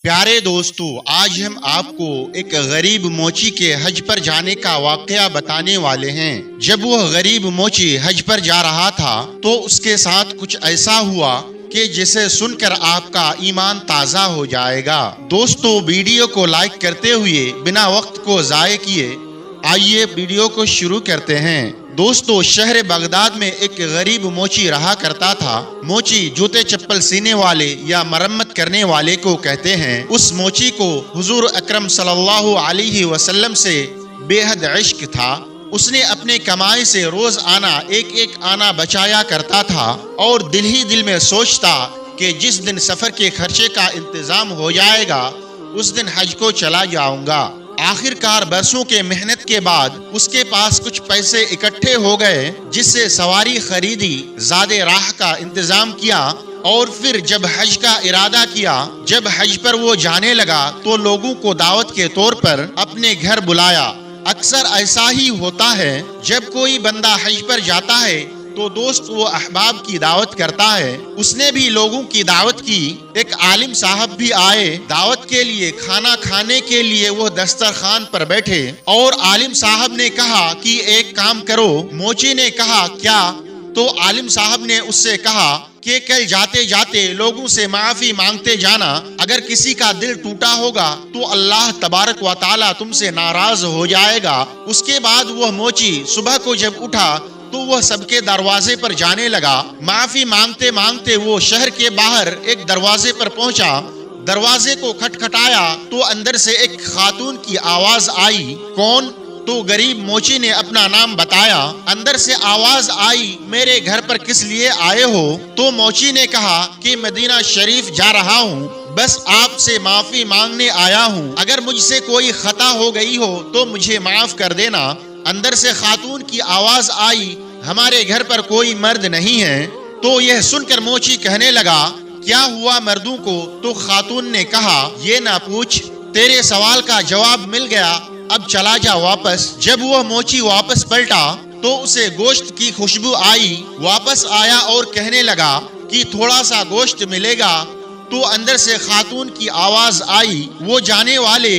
प्यारे दोस्तों, आज हम आपको एक गरीब मोची के हज पर जाने का वाकया बताने वाले हैं। जब वह गरीब मोची हज पर जा रहा था तो उसके साथ कुछ ऐसा हुआ कि जिसे सुनकर आपका ईमान ताज़ा हो जाएगा। दोस्तों, वीडियो को लाइक करते हुए बिना वक्त को ज़ाय किए आइए वीडियो को शुरू करते हैं। दोस्तों, शहर बगदाद में एक गरीब मोची रहा करता था। मोची जूते चप्पल सीने वाले या मरम्मत करने वाले को कहते हैं। उस मोची को हुजूर अकरम सल्लल्लाहु अलैहि वसल्लम से बेहद इश्क था। उसने अपने कमाई से रोज आना एक एक आना बचाया करता था और दिल ही दिल में सोचता कि जिस दिन सफर के खर्चे का इंतजाम हो जाएगा उस दिन हज को चला जाऊंगा। आखिरकार बरसों के मेहनत के बाद उसके पास कुछ पैसे इकट्ठे हो गए, जिससे सवारी खरीदी, ज़ादे राह का इंतजाम किया और फिर जब हज का इरादा किया, जब हज पर वो जाने लगा तो लोगों को दावत के तौर पर अपने घर बुलाया। अक्सर ऐसा ही होता है, जब कोई बंदा हज पर जाता है तो दोस्त वो अहबाब की दावत करता है। उसने भी लोगों की दावत की। एक आलिम साहब भी आए दावत के लिए। खाना खाने के लिए वो दस्तरखान पर बैठे और आलिम साहब ने कहा कि एक काम करो। मोची ने कहा क्या? तो आलिम साहब ने उससे कहा कि कल जाते जाते लोगों से माफी मांगते जाना। अगर किसी का दिल टूटा होगा तो अल्लाह तबारक व ताला तुमसे नाराज हो जाएगा। उसके बाद वह मोची सुबह को जब उठा तो वह सबके दरवाजे पर जाने लगा। माफी मांगते मांगते वो शहर के बाहर एक दरवाजे पर पहुंचा। दरवाजे को खटखटाया तो अंदर से एक खातून की आवाज आई। कौन? तो गरीब मोची ने अपना नाम बताया। अंदर से आवाज आई, मेरे घर पर किस लिए आए हो? तो मोची ने कहा कि मदीना शरीफ जा रहा हूँ, बस आपसे माफी मांगने आया हूँ। अगर मुझसे कोई खता हो गई हो तो मुझे माफ कर देना। अंदर से खातून की आवाज आई, हमारे घर पर कोई मर्द नहीं है। तो यह सुनकर मोची कहने लगा, क्या हुआ मर्दों को? तो खातून ने कहा, ये ना पूछ, तेरे सवाल का जवाब मिल गया, अब चला जा वापस। जब वह मोची वापस पलटा तो उसे गोश्त की खुशबू आई। वापस आया और कहने लगा कि थोड़ा सा गोश्त मिलेगा। तो अंदर से खातून की आवाज आई, वो जाने वाले,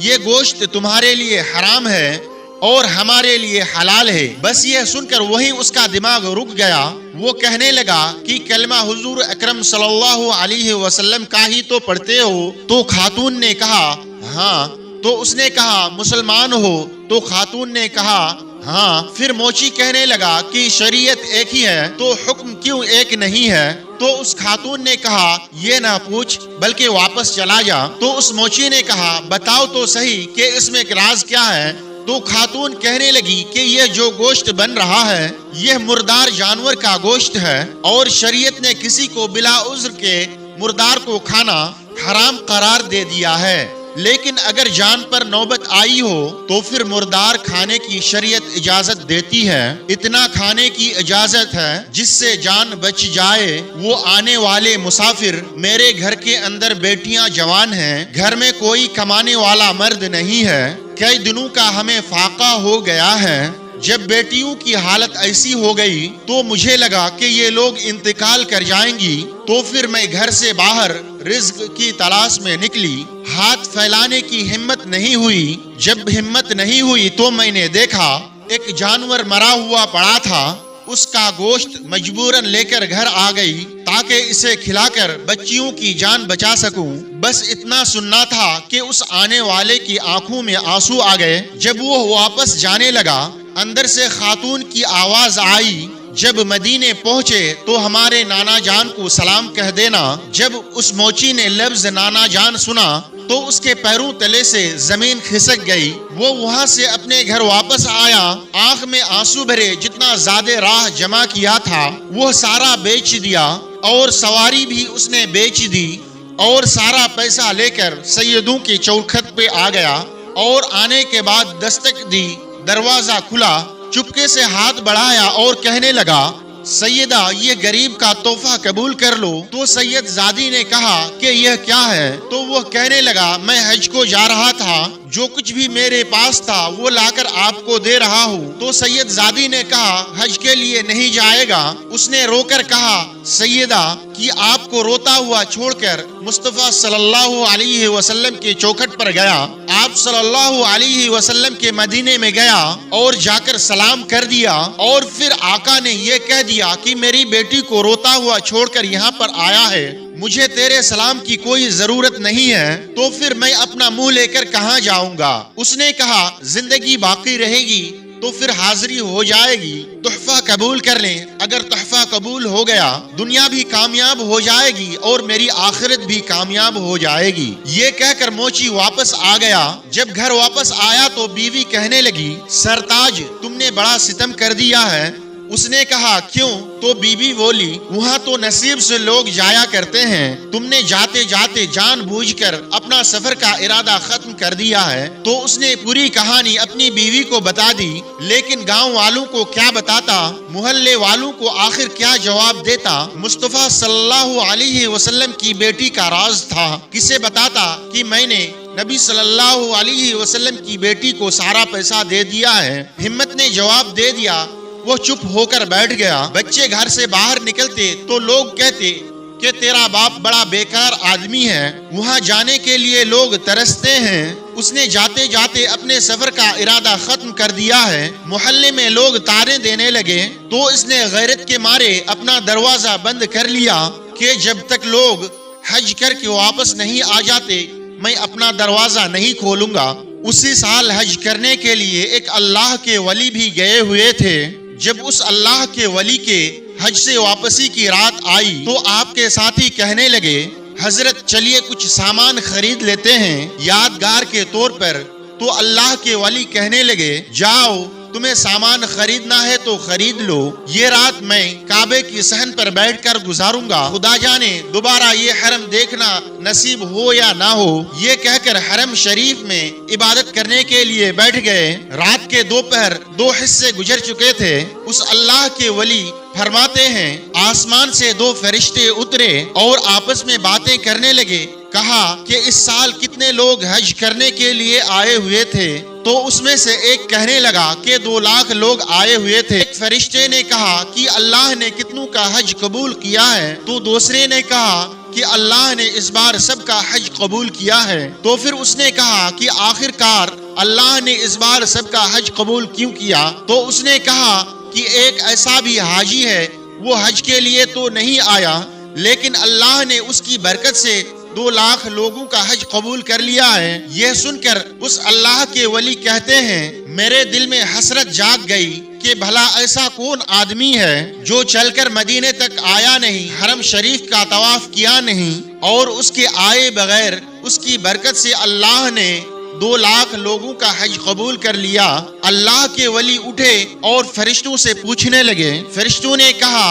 ये गोश्त तुम्हारे लिए हराम है और हमारे लिए हलाल है। बस यह सुनकर वही उसका दिमाग रुक गया। वो कहने लगा कि कलमा हुजूर अकरम सल्लल्लाहु अलैहि वसल्लम का ही तो पढ़ते हो? तो खातून ने कहा, हाँ। तो उसने कहा, मुसलमान हो? तो खातून ने कहा, हाँ। फिर मोची कहने लगा कि शरीयत एक ही है तो हुक्म क्यों एक नहीं है? तो उस खातून ने कहा, ये ना पूछ, बल्कि वापस चला जा। तो उस मोची ने कहा, बताओ तो सही कि इसमें राज क्या है? तो खातून कहने लगी कि यह जो गोश्त बन रहा है यह मुर्दार जानवर का गोश्त है और शरीयत ने किसी को बिला उज्र के मुर्दार को खाना हराम करार दे दिया है। लेकिन अगर जान पर नौबत आई हो तो फिर मुर्दार खाने की शरीयत इजाजत देती है। इतना खाने की इजाजत है जिससे जान बच जाए। वो आने वाले मुसाफिर, मेरे घर के अंदर बेटियां जवान हैं, घर में कोई कमाने वाला मर्द नहीं है, कई दिनों का हमें फाका हो गया है। जब बेटियों की हालत ऐसी हो गई तो मुझे लगा कि ये लोग इंतकाल कर जाएंगी। तो फिर मैं घर से बाहर रिज्क की तलाश में निकली। हाथ फैलाने की हिम्मत नहीं हुई। जब हिम्मत नहीं हुई तो मैंने देखा एक जानवर मरा हुआ पड़ा था। उसका गोश्त मजबूरन लेकर घर आ गई ताकि इसे खिलाकर बच्चियों की जान बचा सकूं। बस इतना सुनना था कि उस आने वाले की आंखों में आंसू आ गए। जब वो वापस जाने लगा अंदर से खातून की आवाज आई, जब मदीने पहुंचे तो हमारे नाना जान को सलाम कह देना। जब उस मोची ने लफ्ज नाना जान सुना तो उसके पैरों तले से जमीन खिसक गई। वो वहां से अपने घर वापस आया, आंख में आंसू भरे। जितना ज़ादे राह जमा किया था वो सारा बेच दिया और सवारी भी उसने बेच दी और सारा पैसा लेकर सैयदों की चौखट पे आ गया और आने के बाद दस्तक दी। दरवाजा खुला, चुपके से हाथ बढ़ाया और कहने लगा, سیدہ یہ غریب کا تحفہ قبول کر لو۔ تو سید زادی نے کہا کہ یہ کیا ہے؟ تو وہ کہنے لگا میں حج کو جا رہا تھا، جو کچھ بھی میرے پاس تھا وہ لا کر آپ کو دے رہا ہوں۔ تو سید زادی نے کہا حج کے لیے نہیں جائے گا۔ اس نے رو کر کہا سیدہ کہ آپ کو روتا ہوا چھوڑ کر مصطفیٰ صلی اللہ علیہ وسلم کے چوکھٹ پر گیا، آپ صلی اللہ علیہ وسلم کے مدینے میں گیا اور جا کر سلام کر دیا، اور پھر آقا نے یہ کہہ دیا کہ میری بیٹی کو روتا ہوا چھوڑ کر یہاں پر آیا ہے، مجھے تیرے سلام کی کوئی ضرورت نہیں ہے، تو پھر میں اپنا منہ لے کر کہاں جاؤں گا؟ اس نے کہا زندگی باقی رہے گی تو پھر حاضری ہو جائے گی، تحفہ قبول کر لیں۔ اگر تحفہ قبول ہو گیا دنیا بھی کامیاب ہو جائے گی اور میری آخرت بھی کامیاب ہو جائے گی۔ یہ کہہ کر موچی واپس آ گیا۔ جب گھر واپس آیا تو بیوی کہنے لگی سرتاج تم نے بڑا ستم کر دیا ہے۔ اس نے کہا کیوں؟ تو بی بی بولی وہاں تو نصیب سے لوگ جایا کرتے ہیں، تم نے جاتے جاتے جان بوجھ کر اپنا سفر کا ارادہ ختم کر دیا ہے۔ تو اس نے پوری کہانی اپنی بیوی کو بتا دی، لیکن گاؤں والوں کو کیا بتاتا، محلے والوں کو آخر کیا جواب دیتا؟ مصطفیٰ صلی اللہ علیہ وسلم کی بیٹی کا راز تھا، کسے بتاتا کہ میں نے نبی صلی اللہ علیہ وسلم کی بیٹی کو سارا پیسہ دے دیا ہے؟ ہمت نے جواب دے دیا، وہ چپ ہو کر بیٹھ گیا۔ بچے گھر سے باہر نکلتے تو لوگ کہتے کہ تیرا باپ بڑا بیکار آدمی ہے، وہاں جانے کے لیے لوگ ترستے ہیں، اس نے جاتے جاتے اپنے سفر کا ارادہ ختم کر دیا ہے۔ محلے میں لوگ تانے دینے لگے تو اس نے غیرت کے مارے اپنا دروازہ بند کر لیا کہ جب تک لوگ حج کر کے واپس نہیں آ جاتے میں اپنا دروازہ نہیں کھولوں گا۔ اسی سال حج کرنے کے لیے ایک اللہ کے ولی بھی گئے ہوئے تھے۔ جب اس اللہ کے ولی کے حج سے واپسی کی رات آئی تو آپ کے ساتھی کہنے لگے حضرت چلیے کچھ سامان خرید لیتے ہیں یادگار کے طور پر۔ تو اللہ کے ولی کہنے لگے جاؤ تمہیں سامان خریدنا ہے تو خرید لو، یہ رات میں کعبے کی صحن پر بیٹھ کر گزاروں گا، خدا جانے دوبارہ یہ حرم دیکھنا نصیب ہو یا نہ ہو۔ یہ کہہ کر حرم شریف میں عبادت کرنے کے لیے بیٹھ گئے۔ رات کے دوپہر 2 حصے گزر چکے تھے۔ اس اللہ کے ولی فرماتے ہیں آسمان سے 2 فرشتے اترے اور آپس میں باتیں کرنے لگے۔ کہا کہ اس سال کتنے لوگ حج کرنے کے لیے آئے ہوئے تھے؟ تو اس میں سے ایک کہنے لگا کہ 2 لاکھ لوگ آئے ہوئے تھے۔ ایک فرشتے نے کہا کہ اللہ نے کتنوں کا حج قبول کیا ہے؟ تو دوسرے نے کہا کہ اللہ نے اس بار سب کا حج قبول کیا ہے۔ تو پھر اس نے کہا کہ آخر کار اللہ نے اس بار سب کا حج قبول کیوں کیا؟ تو اس نے کہا کہ ایک ایسا بھی حاجی ہے وہ حج کے لیے تو نہیں آیا لیکن اللہ نے اس کی برکت سے 2 لاکھ لوگوں کا حج قبول کر لیا ہے۔ یہ سن کر اس اللہ کے ولی کہتے ہیں میرے دل میں حسرت جاگ گئی کہ بھلا ایسا کون آدمی ہے جو چل کر مدینے تک آیا نہیں، حرم شریف کا طواف کیا نہیں، اور اس کے آئے بغیر اس کی برکت سے اللہ نے 2 لاکھ لوگوں کا حج قبول کر لیا۔ اللہ کے ولی اٹھے اور فرشتوں سے پوچھنے لگے۔ فرشتوں نے کہا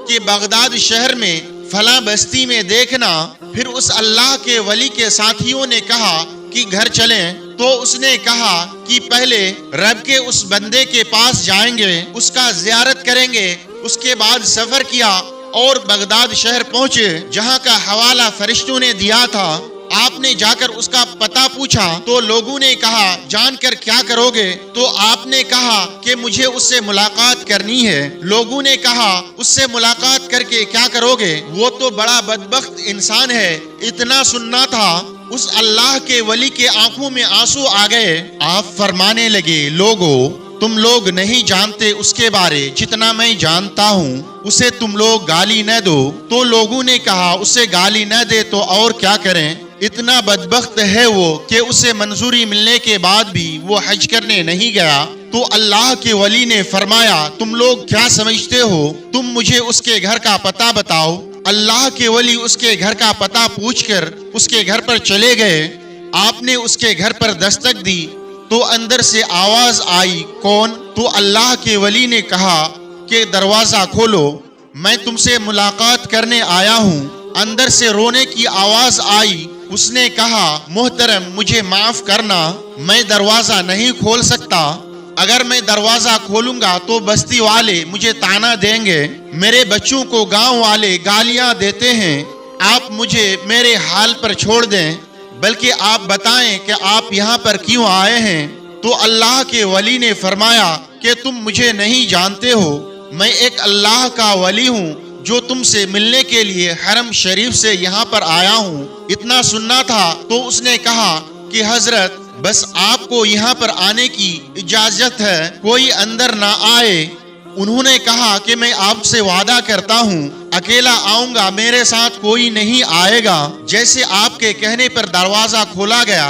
کہ بغداد شہر میں فلاں بستی میں دیکھنا۔ پھر اس اللہ کے ولی کے ساتھیوں نے کہا کہ گھر چلیں۔ تو اس نے کہا کہ پہلے رب کے اس بندے کے پاس جائیں گے، اس کا زیارت کریں گے۔ اس کے بعد سفر کیا اور بغداد شہر پہنچے جہاں کا حوالہ فرشتوں نے دیا تھا۔ آپ نے جا کر اس کا پتہ پوچھا تو لوگوں نے کہا جان کر کیا کرو گے؟ تو آپ نے کہا کہ مجھے اس سے ملاقات کرنی ہے۔ لوگوں نے کہا اس سے ملاقات کر کے کیا کرو گے؟ وہ تو بڑا بدبخت انسان ہے۔ اتنا سننا تھا اس اللہ کے ولی کے آنکھوں میں آنسو آ گئے۔ آپ فرمانے لگے لوگو تم لوگ نہیں جانتے اس کے بارے جتنا میں جانتا ہوں، اسے تم لوگ گالی نہ دو۔ تو لوگوں نے کہا اسے گالی نہ دے تو اور کیا کریں؟ اتنا بدبخت ہے وہ کہ اسے منظوری ملنے کے بعد بھی وہ حج کرنے نہیں گیا۔ تو اللہ کے ولی نے فرمایا تم لوگ کیا سمجھتے ہو؟ تم مجھے اس کے گھر کا پتہ بتاؤ۔ اللہ کے ولی اس کے گھر کا پتہ پوچھ کر اس کے گھر پر چلے گئے۔ آپ نے اس کے گھر پر دستک دی تو اندر سے آواز آئی کون؟ تو اللہ کے ولی نے کہا کہ دروازہ کھولو، میں تم سے ملاقات کرنے آیا ہوں۔ اندر سے رونے کی آواز آئی۔ اس نے کہا محترم مجھے معاف کرنا، میں دروازہ نہیں کھول سکتا۔ अगर मैं दरवाजा खोलूंगा तो बस्ती वाले मुझे ताना देंगे, मेरे बच्चों को गांव वाले गालियां देते हैं। आप मुझे मेरे हाल पर छोड़ दें, बल्कि आप बताएं कि आप यहाँ पर क्यों आए हैं। तो अल्लाह के वली ने फरमाया कि तुम मुझे नहीं जानते हो, मैं एक अल्लाह का वली हूँ जो तुमसे मिलने के लिए हरम शरीफ से यहाँ पर आया हूँ। इतना सुनना था तो उसने कहा कि हजरत बस आपको यहाँ पर आने की इजाजत है, कोई अंदर ना आए। उन्होंने कहा कि मैं आपसे वादा करता हूँ अकेला आऊंगा, मेरे साथ कोई नहीं आएगा। जैसे आपके कहने पर दरवाजा खोला गया,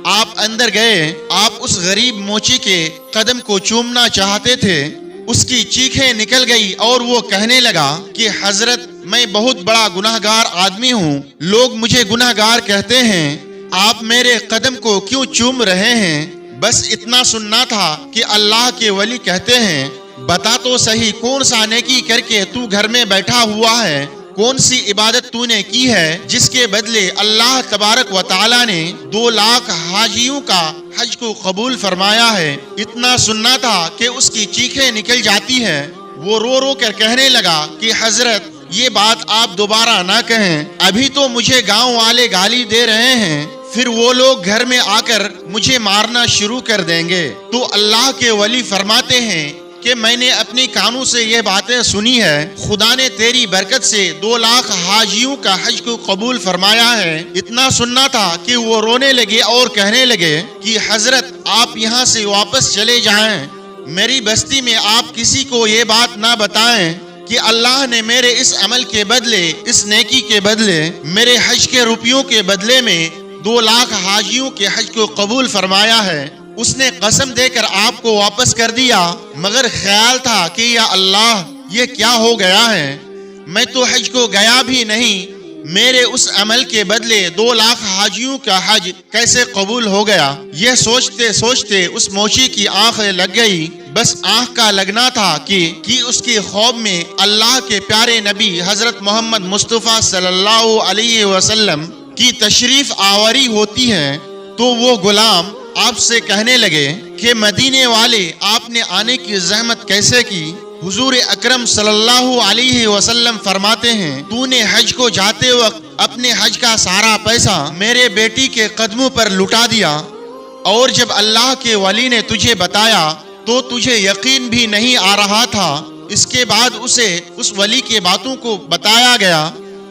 आप अंदर गए। आप उस गरीब मोची के कदम को चूमना चाहते थे, उसकी चीखें निकल गई और वो कहने लगा कि हजरत मैं बहुत बड़ा गुनाहगार आदमी हूँ, लोग मुझे गुनाहगार कहते हैं, आप मेरे कदम को क्यों चूम रहे हैं। बस इतना सुनना था कि अल्लाह के वली कहते हैं बता तो सही कौन सा नेकी करके तू घर में बैठा हुआ है, कौन सी इबादत तूने की है जिसके बदले अल्लाह तबारक व तआला ने 2 लाख हाजियों का हज को कबूल फरमाया है। इतना सुनना था कि उसकी चीखें निकल जाती है। वो रो रो कर कहने लगा कि हजरत ये बात आप दोबारा ना कहें, अभी तो मुझे गांव वाले गाली दे रहे हैं, फिर वो लोग घर में आकर मुझे मारना शुरू कर देंगे। तो अल्लाह के वली फरमाते हैं कि मैंने अपनी कानों से ये बातें सुनी है, खुदा ने तेरी बरकत से 2 लाख हाजियों का हज को कबूल फरमाया है। इतना सुनना था कि वो रोने लगे और कहने लगे कि हजरत आप यहाँ से वापस चले जाएं, मेरी बस्ती में आप किसी को ये बात ना बताएं कि अल्लाह ने मेरे इस अमल के बदले, इस नेकी के बदले, मेरे हज के रुपयों के बदले में 2 लाख हाजियों के हज को कबूल फरमाया है। उसने कसम देकर आपको वापस कर दिया, मगर ख्याल था कि या अल्लाह ये क्या हो गया है, मैं तो हज को गया भी नहीं, मेरे उस अमल के बदले 2 लाख हाजियों का हज कैसे कबूल हो गया। यह सोचते सोचते उस मोची की आंखें लग गई। बस आंख का लगना था कि उसके ख्वाब में अल्लाह के प्यारे नबी हजरत मोहम्मद मुस्तफ़ा सल्लल्लाहु अलैहि वसल्लम की तशरीफ आवारी होती है। तो वो गुलाम आपसे कहने लगे कि मदीने वाले आपने आने की जहमत कैसे की। हुजूर अकरम सल्लल्लाहु अलैहि वसल्लम फरमाते हैं तूने हज को जाते वक्त अपने हज का सारा पैसा मेरे बेटी के कदमों पर लुटा दिया, और जब अल्लाह के वली ने तुझे बताया तो तुझे यकीन भी नहीं आ रहा था। इसके बाद उसे उस वली के बातों को बताया गया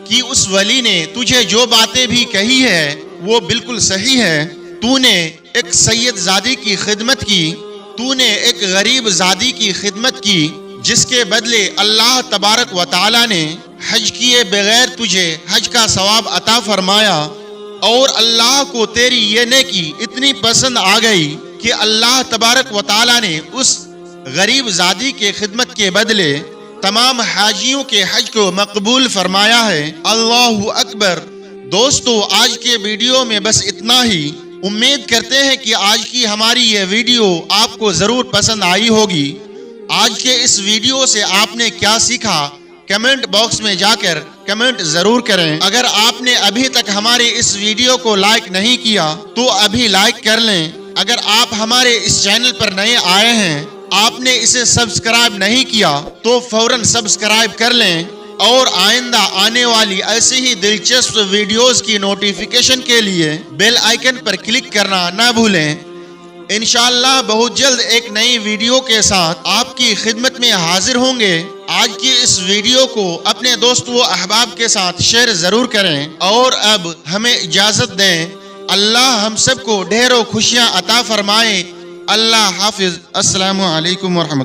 कि उस वली ने तुझे जो बातें भी कही है वो बिल्कुल सही है। तूने एक सैयद ज़ादी की खिदमत की, तूने एक गरीब ज़ादी की खिदमत की, जिसके बदले अल्लाह तबारक व तआला ने हज किए बगैर तुझे हज का सवाब अता फरमाया। और अल्लाह को तेरी ये नेकी इतनी पसंद आ गई कि अल्लाह तबारक व तआला ने उस गरीब ज़ादी के खिदमत के बदले तमाम हाजियों के हज को मकबूल फरमाया है। अल्लाहु अकबर। दोस्तों, आज के वीडियो में बस इतना ही। उम्मीद करते हैं कि आज की हमारी ये वीडियो आपको ज़रूर पसंद आई होगी। आज के इस वीडियो से आपने क्या सीखा, कमेंट बॉक्स में जाकर कमेंट ज़रूर करें। अगर आपने अभी तक हमारे इस वीडियो को लाइक नहीं किया तो अभी लाइक कर लें। अगर आप हमारे इस चैनल पर नए आए हैं, आपने इसे सब्सक्राइब नहीं किया तो फौरन सब्सक्राइब कर लें, और आइंदा आने वाली ऐसी ही दिलचस्प वीडियोस की नोटिफिकेशन के लिए बेल आइकन पर क्लिक करना ना भूलें। इंशाअल्लाह बहुत जल्द एक नई वीडियो के साथ आपकी खिदमत में हाजिर होंगे। आज की इस वीडियो को अपने दोस्त व अहबाब के साथ शेयर ज़रूर करें, और अब हमें इजाज़त दें। अल्लाह हम सबको ढेरों खुशियाँ अता फरमाए। अल्लाह हाफिज़। अस्सलामु अलैकुम व रहमतुल्लाह।